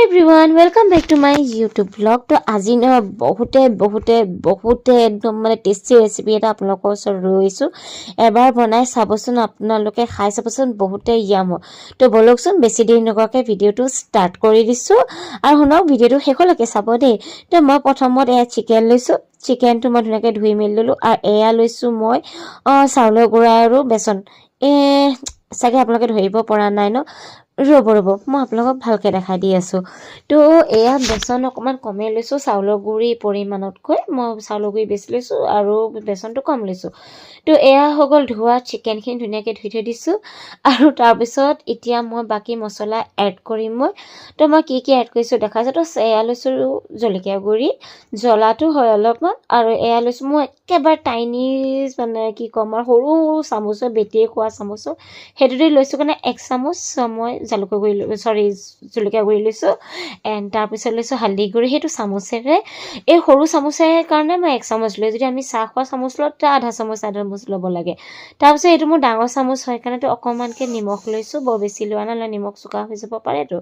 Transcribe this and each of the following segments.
Everyone welcome back to my YouTube blog. तो আজি न बहुते एकदम माने टेस्टी रेसिपी এটা আপোনালোকৰ ওচৰত ৰৈছো এবাৰ বনাই চাবচোন আপোনালোকে খাই চাবচোন বহুতে ইয়াম তো বলকচোন বেছি দেৰি নকৰাকে ভিডিওটো ষ্টাৰ্ট কৰি দিছো আৰু শুনক ভিডিওটো শেষলৈকে চাব দেই। তো মই প্ৰথমত চিকেন লৈছো চিকেনটো মই ধুনীয়াকে ধুই মেলি ললো আৰু এয়া লৈছো মই চাউলৰ গুড়া আৰু বেচন চাগে আপোনালোকে ধৰিব পৰা নাই ন ৰব মই আপোনালোকক ভালকে দেখাই দি আছো। তো এয়া বেচন অকমান কমে লৈছো চাউলৰ গুড়ি পৰিমাণতকৈ মই চাউলৰ গুড়ি বেছি লৈছো আৰু বেচনটো কম লৈছো। তো এয়া হৈ গ'ল ধোৱা চিকেনখিনি ধুনীয়াকে ধুই থৈ দিছো আৰু তাৰপিছত এতিয়া মই বাকি মছলা এড কৰিম তো মই কি এড কৰিছো দেখাইছো। তো এয়া লৈছো জলকীয়া গুড়ি জ্বলাটো হয় অলপমান আৰু এয়া লৈছো মই একেবাৰে টাইনি মানে কি কম আৰু সৰু চামুচৰ বেটিয়ে খোৱা চামুচৰ সেইটোতে লৈছো কাৰণে 1 চামুচ মই জলকীয়া গুড়ি লৈছো এণ্ড তাৰপিছত লৈছো হালধি গুড়ি সেইটো চামুচেৰে এই সৰু চামুচেৰে কাৰণে মই 1 চামুচ লৈ যদি আমি চাহ খোৱা চামুচ লওঁ তাৰ আধা চামুচ ল'ব লাগে। তাৰপিছত এইটো মোৰ ডাঙৰ চামুচ হয় কাৰণে তো অকমানকে নিমখ লৈছো বৰ বেছি লোৱা নাই নিমখ চোকা হৈ যাব পাৰে তো।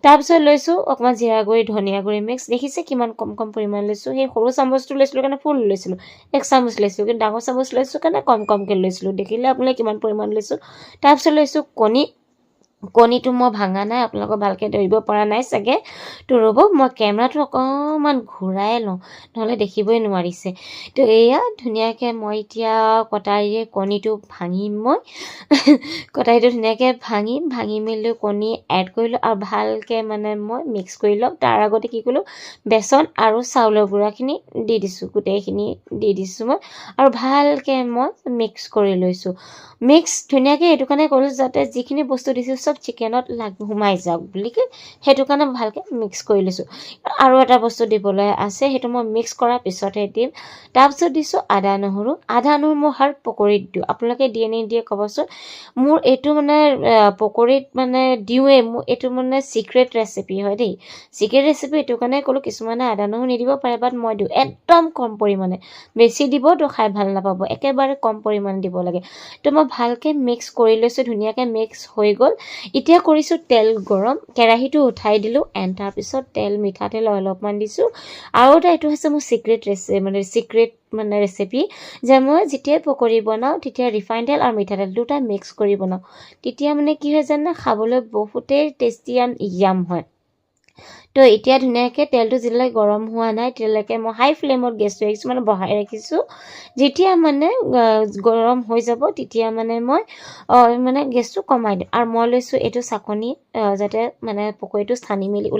তাৰপিছত লৈছো অকমান জিৰা গুড়ি ধনিয়া গুড়ি মিক্স দেখিছে কিমান কম পৰিমাণ লৈছো। সেই সৰু চামুচটো লৈছিলো কাৰণে ফুল লৈছিলো 1 চামুচ লৈছিলো কিন্তু ডাঙৰ চামুচ লৈছো কাৰণে কমকে লৈছিলো দেখিলে আপুনি কিমান পৰিমাণ লৈছো। তাৰপিছত লৈছো কণীটো মই ভাঙা নাই আপোনালোকক ভালকে ধৰিব পৰা নাই চাগে। তো ৰ'ব মই কেমেৰাটো অকমান ঘূৰাই লওঁ নহলে দেখিবই নোৱাৰিছে। তো এয়া ধুনীয়াকে মই এতিয়া কটাৰীৰে কণীটো ভাঙিম মই কটাৰীটো ধুনীয়াকে ভাঙি মেলি কণী এড কৰিলো আৰু ভালকে মানে মই মিক্স কৰি লওঁ। তাৰ আগতে কি কৰিলো বেচন আৰু চাউলৰ গুড়াখিনি দি দিছো গোটেইখিনি দি দিছো মই আৰু ভালকে মই মিক্স কৰি লৈছো। মিক্স ধুনীয়াকে এইটো কাৰণে কৰিলো যাতে যিখিনি বস্তু দিছো সব চিকেনত সোমাই যাওক বুলি সেইটো কাৰণে ভালকে মিক্স কৰি লৈছো। আৰু এটা বস্তু দিবলৈ আছে সেইটো মই মিক্স কৰাৰ পিছতহে দিম। তাৰপিছত দিছো আদা নহৰু মই হৰ পকৰীত দিওঁ আপোনালোকে দিয়ে নিদিয়ে ক'বচোন। মোৰ এইটো মানে পকৰীত মানে দিওঁৱে মোৰ এইটো মানে চিক্ৰেট ৰেচিপি হয় দেই। চিক্ৰেট ৰেচিপি এইটো কাৰণে ক'লো কিছুমানে আদা নহৰু নিদিব পাৰে বাট মই দিওঁ একদম কম পৰিমাণে বেছি দিব তো খাই ভাল নাপাব একেবাৰে কম পৰিমাণে দিব লাগে। তো মই ভালকে মিক্স কৰি লৈছো ধুনীয়াকে মিক্স হৈ গ'ল। এতিয়া কৰিছো তেল গৰম কেৰাহীটো উঠাই দিলো এণ্ড তাৰপিছত মিঠাতেল অলপমান দিছো আৰু এইটো হৈছে মোৰ চিক্ৰেট ৰেচিপি যে মই যেতিয়া পকৰী বনাওঁ তেতিয়া ৰিফাইন তেল আৰু মিঠাতেল দুটা মিক্স কৰি বনাওঁ তেতিয়া মানে কি হয় জানে খাবলৈ বহুতেই টেষ্টি এণ্ড ইয়াম হয়। তো এতিয়া ধুনীয়াকে তেলটো যেতিয়ালৈ গৰম হোৱা নাই তেতিয়ালৈকে মই হাই ফ্লেমত গেছটো মানে বঢ়াই ৰাখিছো। যেতিয়া মানে গৰম হৈ যাব তেতিয়া মানে মই মানে গেছটো কমাই দিওঁ আৰু মই লৈছো এইটো চাকনি যাতে মানে পকৰীটো ছানি মেলি